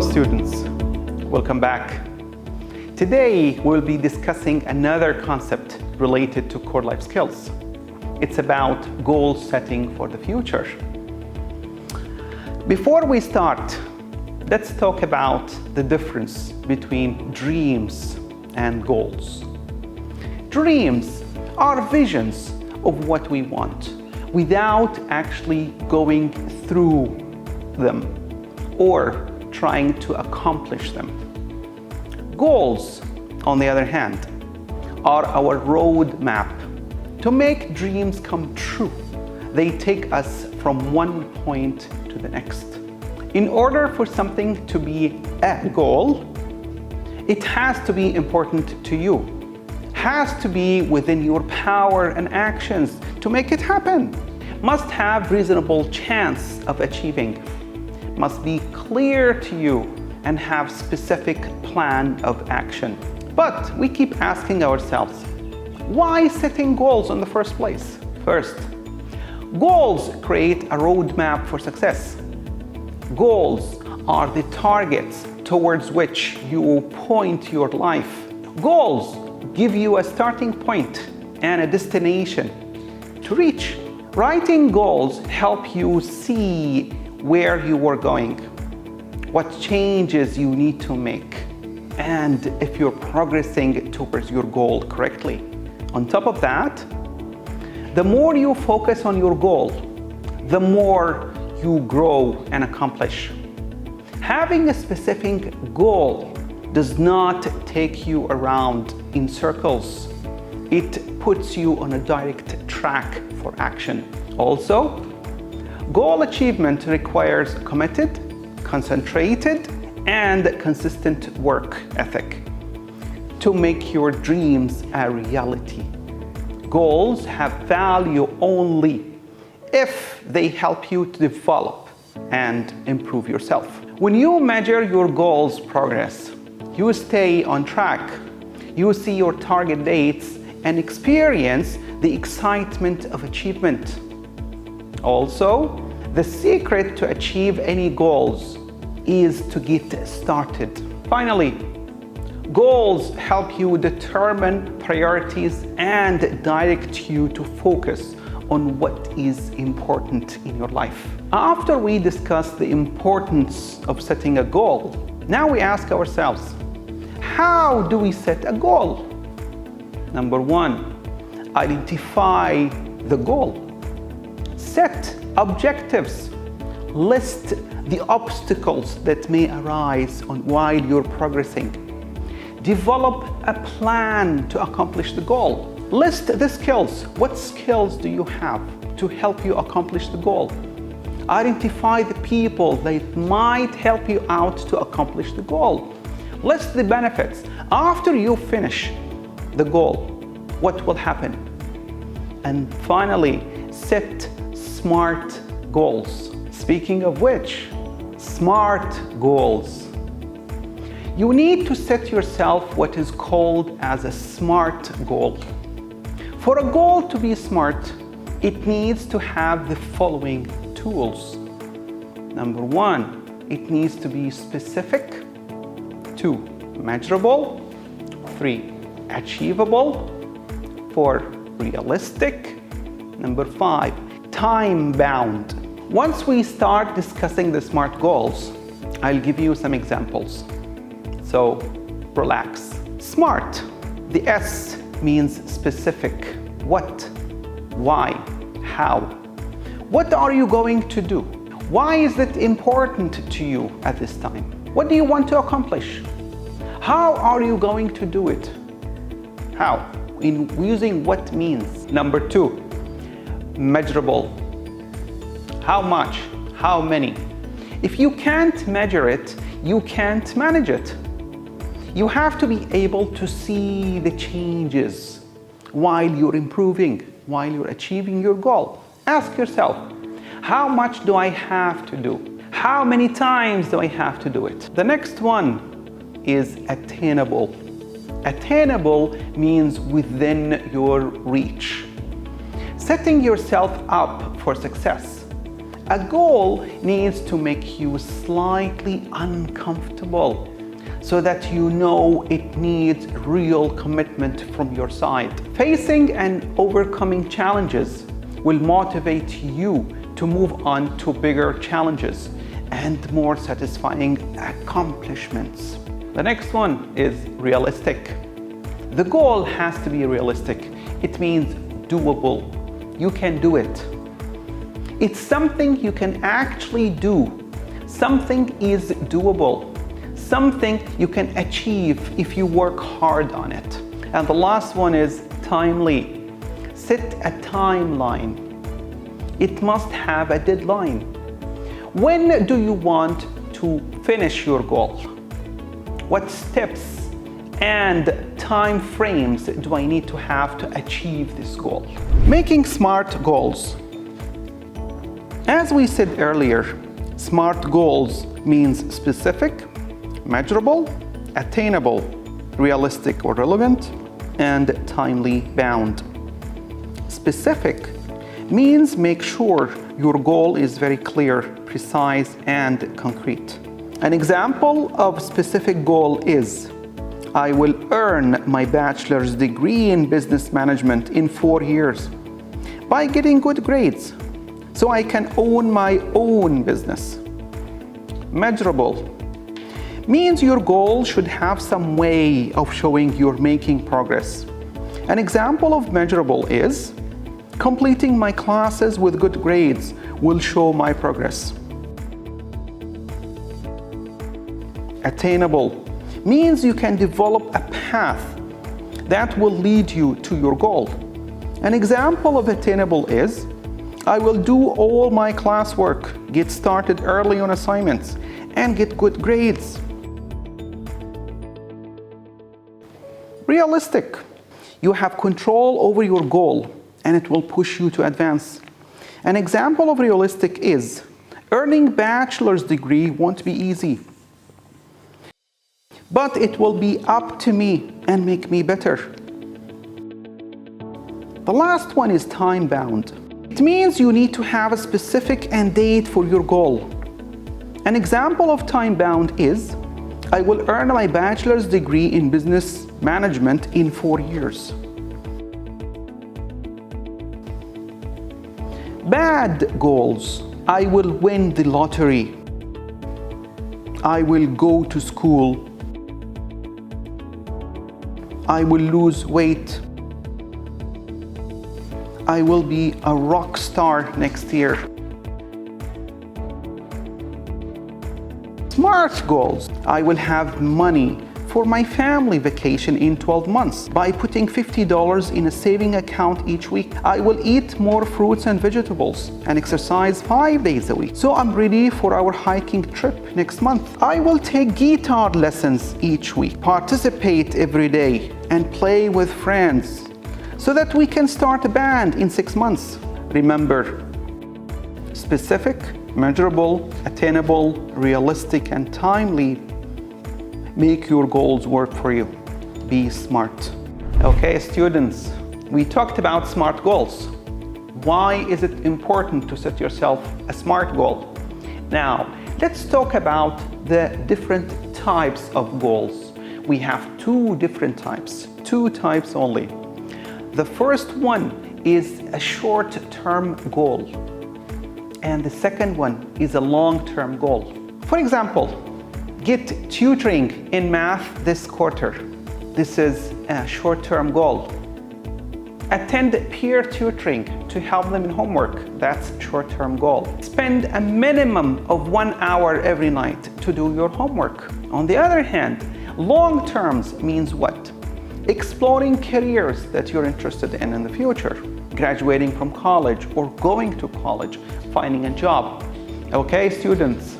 students, welcome back. Today we'll be discussing another concept related to core life skills. It's about goal setting for the future. Before we start, let's talk about the difference between dreams and goals. Dreams are visions of what we want without actually going through them or trying to accomplish them. Goals, on the other hand, are our roadmap to make dreams come true. They take us from one point to the next. In order for something to be a goal, it has to be important to you, has to be within your power and actions to make it happen, must have reasonable chance of achieving, must be clear to you, and have specific plan of action. But we keep asking ourselves, why setting goals in the first place? First, goals create a roadmap for success. Goals are the targets towards which you point your life. Goals give you a starting point and a destination to reach. Writing goals help you see where you are going, what changes you need to make, and if you're progressing towards your goal correctly. On top of that, the more you focus on your goal, the more you grow and accomplish. Having a specific goal does not take you around in circles. It puts you on a direct track for action. Also, goal achievement requires committed, concentrated, and consistent work ethic to make your dreams a reality. Goals have value only if they help you to develop and improve yourself. When you measure your goals' progress, you stay on track, you see your target dates, and experience the excitement of achievement. Also, the secret to achieve any goals is to get started. Finally, goals help you determine priorities and direct you to focus on what is important in your life. After we discuss the importance of setting a goal, now we ask ourselves, how do we set a goal? Number one, identify the goal. Set objectives. List the obstacles that may arise while you're progressing. Develop a plan to accomplish the goal. List the skills. What skills do you have to help you accomplish the goal? Identify the people that might help you out to accomplish the goal. List the benefits. After you finish the goal, what will happen? And finally, set SMART goals. Speaking of which, SMART goals. You need to set yourself what is called as a SMART goal. For a goal to be SMART, it needs to have the following tools. Number one, it needs to be specific. 2, measurable. 3, achievable. 4, realistic. Number 5, time-bound. Once we start discussing the SMART goals, I'll give you some examples. So, relax. SMART. The S means specific. What? Why? How? What are you going to do? Why is it important to you at this time? What do you want to accomplish? How are you going to do it? How? In using what means? Number 2, measurable. How much? How many? If you can't measure it, you can't manage it. You have to be able to see the changes while you're improving, while you're achieving your goal. Ask yourself, how much do I have to do? How many times do I have to do it? The next one is attainable. Attainable means within your reach. Setting yourself up for success. A goal needs to make you slightly uncomfortable so that you know it needs real commitment from your side. Facing and overcoming challenges will motivate you to move on to bigger challenges and more satisfying accomplishments. The next one is realistic. The goal has to be realistic. It means doable. You can do it. It's something you can actually do. Something is doable. Something you can achieve if you work hard on it. And the last one is timely. Set a timeline. It must have a deadline. When do you want to finish your goal? What steps and time frames do I need to have to achieve this goal? Making smart goals. As we said earlier, SMART goals means specific, measurable, attainable, realistic or relevant, and timely bound. Specific means make sure your goal is very clear, precise, and concrete. An example of specific goal is, I will earn my bachelor's degree in business management in 4 years by getting good grades so I can own my own business. Measurable means your goal should have some way of showing you're making progress. An example of measurable is, completing my classes with good grades will show my progress. Attainable means you can develop a path that will lead you to your goal. An example of attainable is, I will do all my classwork, get started early on assignments, and get good grades. Realistic. You have control over your goal, and it will push you to advance. An example of realistic is, earning bachelor's degree won't be easy, but it will be up to me and make me better. The last one is time-bound. It means you need to have a specific end date for your goal. An example of time-bound is, I will earn my bachelor's degree in business management in 4 years. Bad goals. I will win the lottery. I will go to school. I will lose weight. I will be a rock star next year. Smart goals. I will have money for my family vacation in 12 months by putting $50 in a saving account each week. I will eat more fruits and vegetables and exercise 5 days a week, so I'm ready for our hiking trip next month. I will take guitar lessons each week, participate every day, and play with friends so that we can start a band in 6 months. Remember, specific, measurable, attainable, realistic, and timely. Make your goals work for you. Be smart. Okay, students, we talked about SMART goals. Why is it important to set yourself a SMART goal? Now, let's talk about the different types of goals. We have two different types, 2 types only. The first one is a short-term goal, and the second one is a long-term goal. For example, get tutoring in math this quarter. This is a short-term goal. Attend peer tutoring to help them in homework. That's a short-term goal. Spend a minimum of 1 hour every night to do your homework. On the other hand, long terms means what? Exploring careers that you're interested in the future. Graduating from college or going to college, finding a job. Okay, students?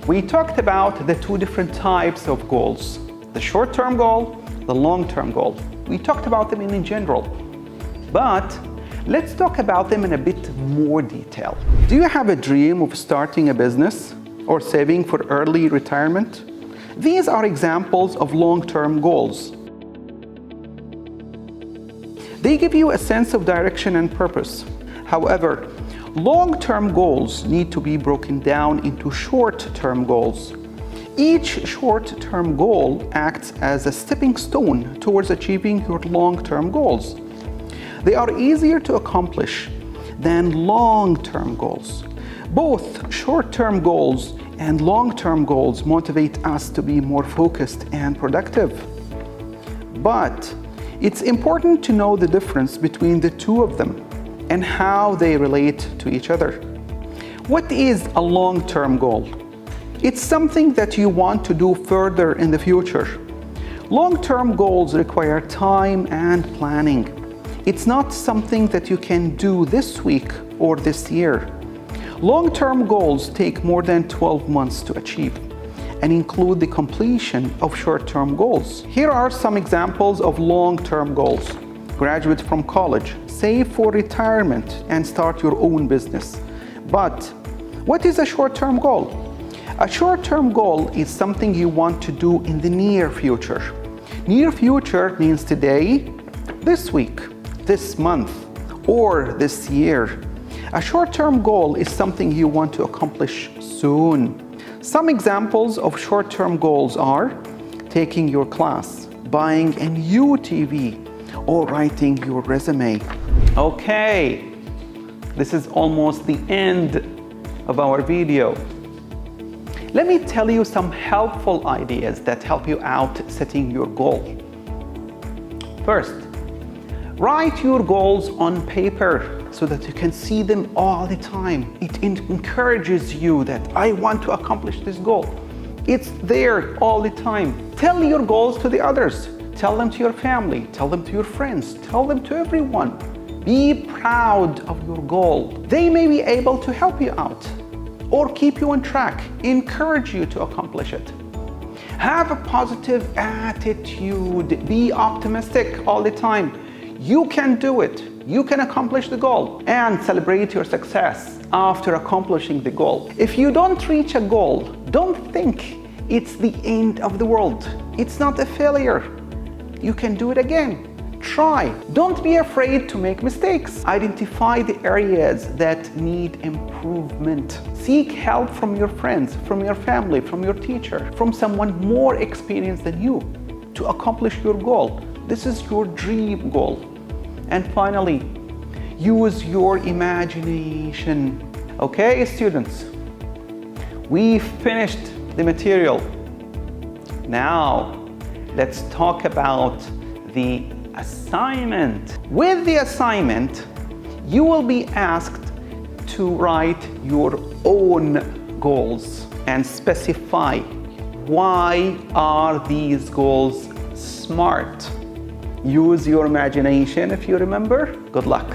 We talked about the 2 different types of goals, the short-term goal, the long-term goal. We talked about them in general, but let's talk about them in a bit more detail. Do you have a dream of starting a business or saving for early retirement? These are examples of long-term goals. They give you a sense of direction and purpose. However, Long-term goals need to be broken down into short-term goals. Each short-term goal acts as a stepping stone towards achieving your long-term goals. They are easier to accomplish than long-term goals. Both short-term goals and long-term goals motivate us to be more focused and productive. But it's important to know the difference between the two of them and how they relate to each other. What is a long-term goal? It's something that you want to do further in the future. Long-term goals require time and planning. It's not something that you can do this week or this year. Long-term goals take more than 12 months to achieve and include the completion of short-term goals. Here are some examples of long-term goals. Graduate from college, save for retirement, and start your own business. But what is a short-term goal? A short-term goal is something you want to do in the near future. Near future means today, this week, this month, or this year. A short-term goal is something you want to accomplish soon. Some examples of short-term goals are taking your class, buying a new TV, or writing your resume. Okay, this is almost the end of our video. Let me tell you some helpful ideas that help you out setting your goal. First, write your goals on paper so that you can see them all the time. It encourages you that I want to accomplish this goal. It's there all the time. Tell your goals to the others. Tell them to your family. Tell them to your friends. Tell them to everyone. Be proud of your goal. They may be able to help you out or keep you on track, encourage you to accomplish it. Have a positive attitude. Be optimistic all the time. You can do it. You can accomplish the goal, and celebrate your success after accomplishing the goal. If you don't reach a goal, don't think it's the end of the world. It's not a failure. You can do it again. Try. Don't be afraid to make mistakes. Identify the areas that need improvement. Seek help from your friends, from your family, from your teacher, from someone more experienced than you to accomplish your goal. This is your dream goal. And finally, use your imagination. Okay, students, we've finished the material. Now, let's talk about the assignment. With the assignment, you will be asked to write your own goals and specify why are these goals smart. Use your imagination if you remember. Good luck.